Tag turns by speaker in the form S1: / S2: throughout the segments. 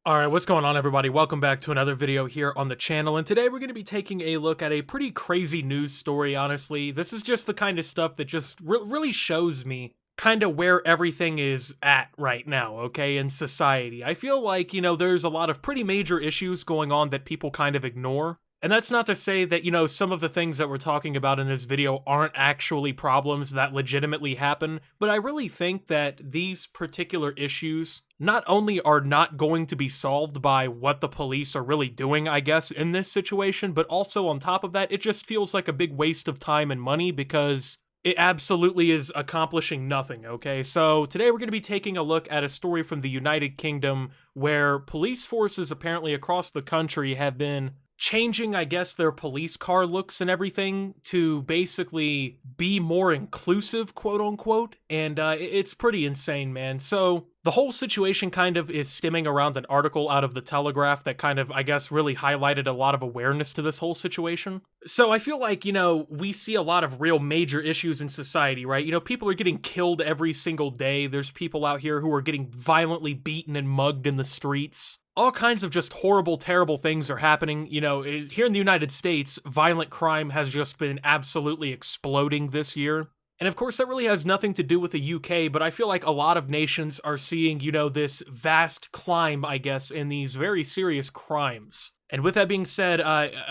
S1: Alright, what's going on everybody? Welcome back to another video here on the channel, and today we're going to be taking a look at a pretty crazy news story, honestly. This is just the kind of stuff that just really shows me kind of where everything is at right now, okay, in society. I feel like, there's a lot of pretty major issues going on that people kind of ignore. And that's not to say that, some of the things that we're talking about in this video aren't actually problems that legitimately happen, but I really think that these particular issues not only are not going to be solved by what the police are really doing, I guess, in this situation, but also on top of that, it just feels like a big waste of time and money because it absolutely is accomplishing nothing, okay? So today we're going to be taking a look at a story from the United Kingdom where police forces apparently across the country have been changing, I guess, their police car looks and everything to basically be more inclusive, quote unquote, and it's pretty insane, man. So the whole situation kind of is stemming around an article out of the Telegraph that kind of, I guess, really highlighted a lot of awareness to this whole situation. So I feel like, we see a lot of real major issues in society, right? People are getting killed every single day. There's people out here who are getting violently beaten and mugged in the streets. All kinds of just horrible, terrible things are happening. Here in the United States, violent crime has just been absolutely exploding this year. And of course, that really has nothing to do with the UK, but I feel like a lot of nations are seeing, this vast climb, I guess, in these very serious crimes. And with that being said,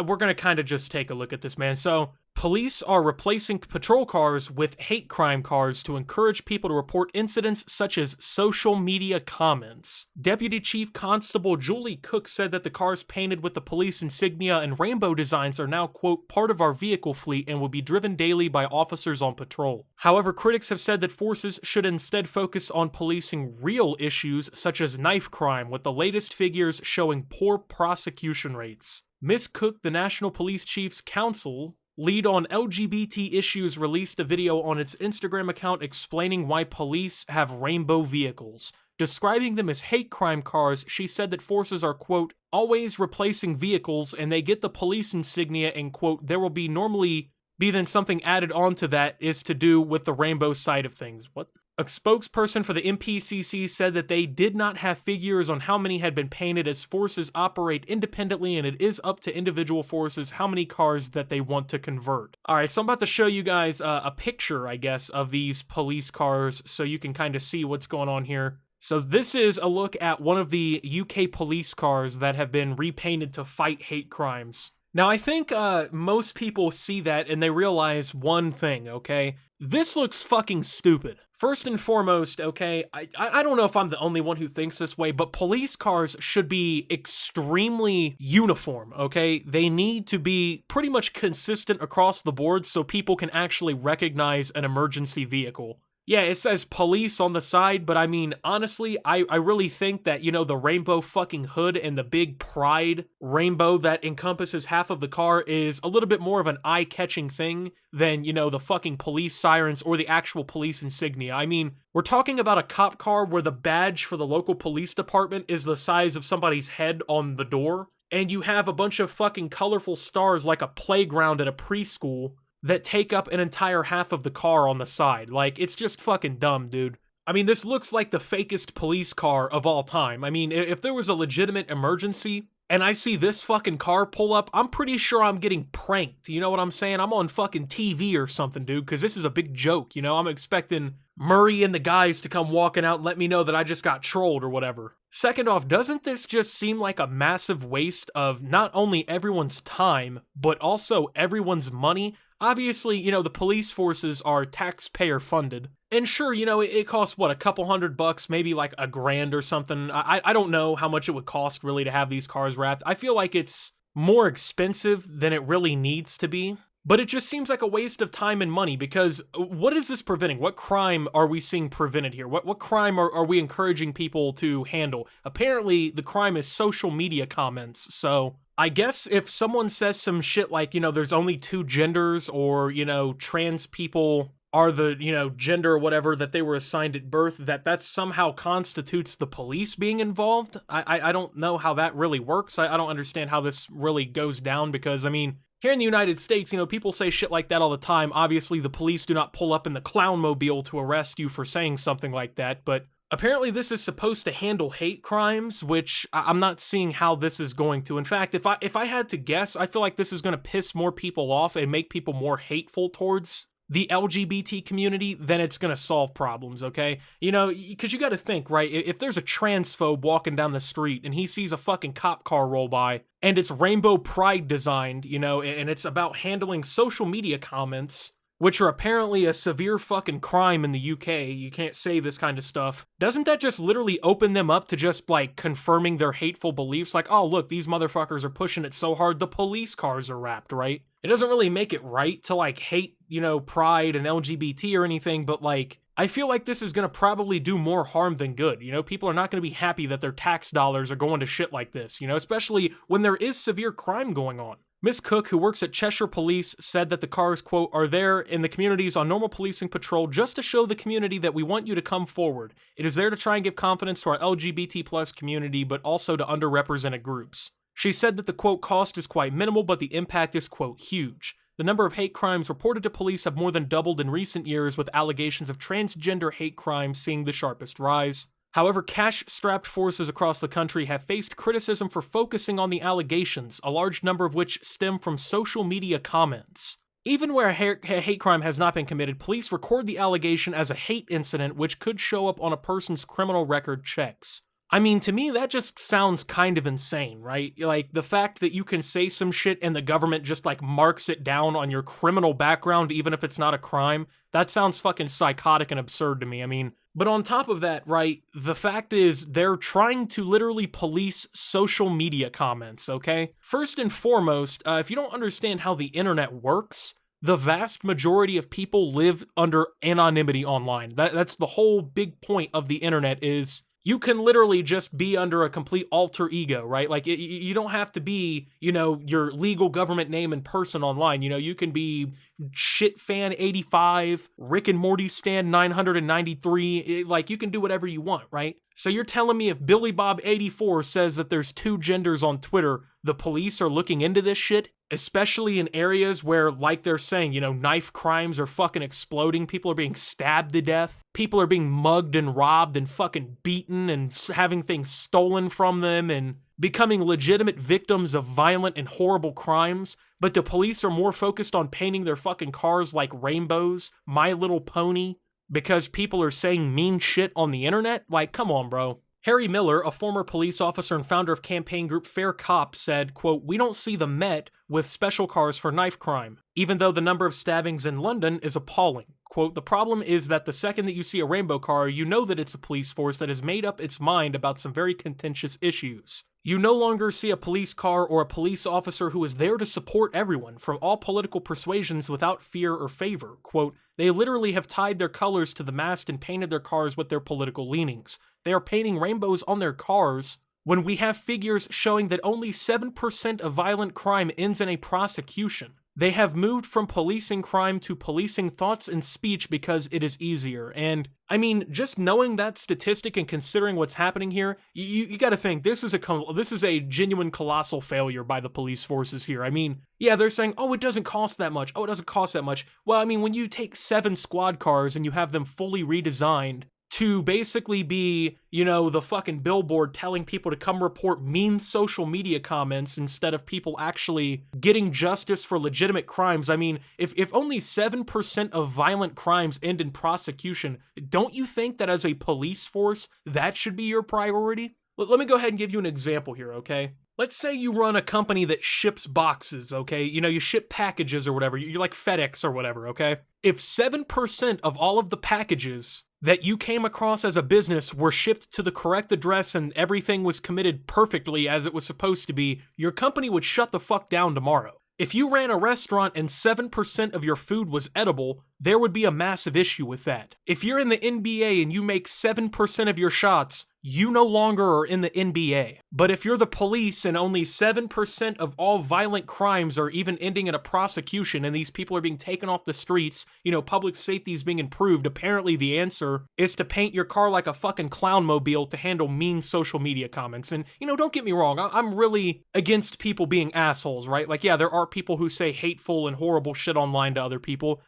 S1: we're going to kind of just take a look at this, man. So, police are replacing patrol cars with hate crime cars to encourage people to report incidents such as social media comments. Deputy Chief Constable Julie Cook said that the cars painted with the police insignia and rainbow designs are now, quote, part of our vehicle fleet and will be driven daily by officers on patrol. However, critics have said that forces should instead focus on policing real issues such as knife crime, with the latest figures showing poor prosecution rates. Ms. Cook, the National Police Chiefs Council lead on LGBT issues, released a video on its Instagram account explaining why police have rainbow vehicles. Describing them as hate crime cars, she said that forces are, quote, always replacing vehicles and they get the police insignia and, quote, there will be normally be then something added on to that is to do with the rainbow side of things. What? A spokesperson for the MPCC said that they did not have figures on how many had been painted, as forces operate independently and it is up to individual forces how many cars that they want to convert. Alright, so I'm about to show you guys a picture, I guess, of these police cars so you can kind of see what's going on here. So this is a look at one of the UK police cars that have been repainted to fight hate crimes. Now, I think most people see that and they realize one thing, okay? This looks fucking stupid. First and foremost, okay, I don't know if I'm the only one who thinks this way, but police cars should be extremely uniform, okay? They need to be pretty much consistent across the board so people can actually recognize an emergency vehicle. Yeah, it says police on the side, but I mean, honestly, I really think that, the rainbow fucking hood and the big pride rainbow that encompasses half of the car is a little bit more of an eye-catching thing than, the fucking police sirens or the actual police insignia. I mean, we're talking about a cop car where the badge for the local police department is the size of somebody's head on the door, and you have a bunch of fucking colorful stars like a playground at a preschool that take up an entire half of the car on the side. Like, it's just fucking dumb, dude. I mean, this looks like the fakest police car of all time. I mean, if there was a legitimate emergency and I see this fucking car pull up, I'm pretty sure I'm getting pranked. You know what I'm saying? I'm on fucking TV or something, dude, because this is a big joke, I'm expecting Murray and the guys to come walking out and let me know that I just got trolled or whatever. Second off, doesn't this just seem like a massive waste of not only everyone's time, but also everyone's money? Obviously, the police forces are taxpayer funded. And sure, it costs, what, a couple $100, maybe like $1,000 or something. I don't know how much it would cost really to have these cars wrapped. I feel like it's more expensive than it really needs to be. But it just seems like a waste of time and money because what is this preventing? What crime are we seeing prevented here? What crime are we encouraging people to handle? Apparently, the crime is social media comments, so I guess if someone says some shit like, there's only two genders or, trans people are the, gender or whatever that they were assigned at birth, that somehow constitutes the police being involved. I don't know how that really works. I don't understand how this really goes down because, I mean, here in the United States, people say shit like that all the time. Obviously, the police do not pull up in the clown mobile to arrest you for saying something like that, but Apparently, this is supposed to handle hate crimes, which I'm not seeing how this is going to. In fact, if I had to guess, I feel like this is going to piss more people off and make people more hateful towards the LGBT community than it's going to solve problems, okay? You know, because you got to think, right? If there's a transphobe walking down the street and he sees a fucking cop car roll by and it's rainbow pride designed, you know, and it's about handling social media comments, which are apparently a severe fucking crime in the UK. You can't say this kind of stuff. Doesn't that just literally open them up to just, like, confirming their hateful beliefs? Like, oh, look, these motherfuckers are pushing it so hard, the police cars are wrapped, right? It doesn't really make it right to, like, hate, you know, pride and LGBT or anything, but, like, I feel like this is gonna probably do more harm than good. You know, people are not gonna be happy that their tax dollars are going to shit like this, you know, especially when there is severe crime going on. Miss Cook, who works at Cheshire Police, said that the cars, quote, are there in the communities on normal policing patrol just to show the community that we want you to come forward. It is there to try and give confidence to our LGBT plus community, but also to underrepresented groups. She said that the, quote, cost is quite minimal, but the impact is, quote, huge. The number of hate crimes reported to police have more than doubled in recent years, with allegations of transgender hate crimes seeing the sharpest rise. However, cash-strapped forces across the country have faced criticism for focusing on the allegations, a large number of which stem from social media comments. Even where a hate crime has not been committed, police record the allegation as a hate incident, which could show up on a person's criminal record checks. I mean, to me, that just sounds kind of insane, right? Like, the fact that you can say some shit and the government just, like, marks it down on your criminal background, even if it's not a crime, that sounds fucking psychotic and absurd to me. I mean, but on top of that, right, the fact is they're trying to literally police social media comments, okay? First and foremost, if you don't understand how the internet works, the vast majority of people live under anonymity online. That's the whole big point of the internet is you can literally just be under a complete alter ego, right? Like, you don't have to be, you know, your legal government name in person online. You know, you can be Shitfan85, Rick and Morty Stan 993. Like, you can do whatever you want, right? So you're telling me if Billy Bob 84 says that there's two genders on Twitter, the police are looking into this shit? Especially in areas where, like they're saying, you know, knife crimes are fucking exploding, people are being stabbed to death, people are being mugged and robbed and fucking beaten and having things stolen from them and becoming legitimate victims of violent and horrible crimes, but the police are more focused on painting their fucking cars like rainbows, My Little Pony, because people are saying mean shit on the internet? Like, come on, bro. Harry Miller, a former police officer and founder of campaign group Fair Cop, said, quote, we don't see the Met with special cars for knife crime, even though the number of stabbings in London is appalling. Quote, the problem is that the second that you see a rainbow car, you know that it's a police force that has made up its mind about some very contentious issues. You no longer see a police car or a police officer who is there to support everyone from all political persuasions without fear or favor. Quote, they literally have tied their colors to the mast and painted their cars with their political leanings. They are painting rainbows on their cars when we have figures showing that only 7% of violent crime ends in a prosecution. They have moved from policing crime to policing thoughts and speech because it is easier. And, I mean, just knowing that statistic and considering what's happening here, you gotta think, this is a genuine colossal failure by the police forces here. I mean, yeah, they're saying, oh, it doesn't cost that much. Oh, it doesn't cost that much. Well, I mean, when you take 7 squad cars and you have them fully redesigned to basically be, you know, the fucking billboard telling people to come report mean social media comments instead of people actually getting justice for legitimate crimes. I mean, if only 7% of violent crimes end in prosecution, don't you think that as a police force, that should be your priority? Let me go ahead and give you an example here, okay? Let's say you run a company that ships boxes, okay? You know, you ship packages or whatever. You're like FedEx or whatever, okay? If 7% of all of the packages that you came across as a business were shipped to the correct address and everything was committed perfectly as it was supposed to be, your company would shut the fuck down tomorrow. If you ran a restaurant and 7% of your food was edible, there would be a massive issue with that. If you're in the NBA and you make 7% of your shots, you no longer are in the NBA. But if you're the police and only 7% of all violent crimes are even ending in a prosecution and these people are being taken off the streets, you know, public safety is being improved, apparently the answer is to paint your car like a fucking clown mobile to handle mean social media comments. And, you know, don't get me wrong, I'm really against people being assholes, right? Like, yeah, there are people who say hateful and horrible shit online to other people.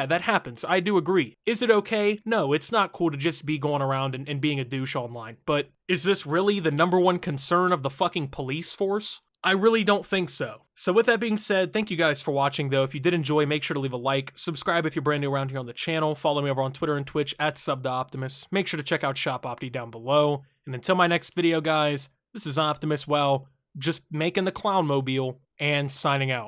S1: yeah, that happens. I do agree. Is it okay? No, it's not cool to just be going around and being a douche online. But is this really the #1 concern of the fucking police force? I really don't think so. So with that being said, thank you guys for watching though. If you did enjoy, make sure to leave a like, subscribe if you're brand new around here on the channel, follow me over on Twitter and Twitch at @SubTheOptimus. Make sure to check out Shop Opti down below. And until my next video, guys, this is Optimus, well, just making the clown mobile and signing out.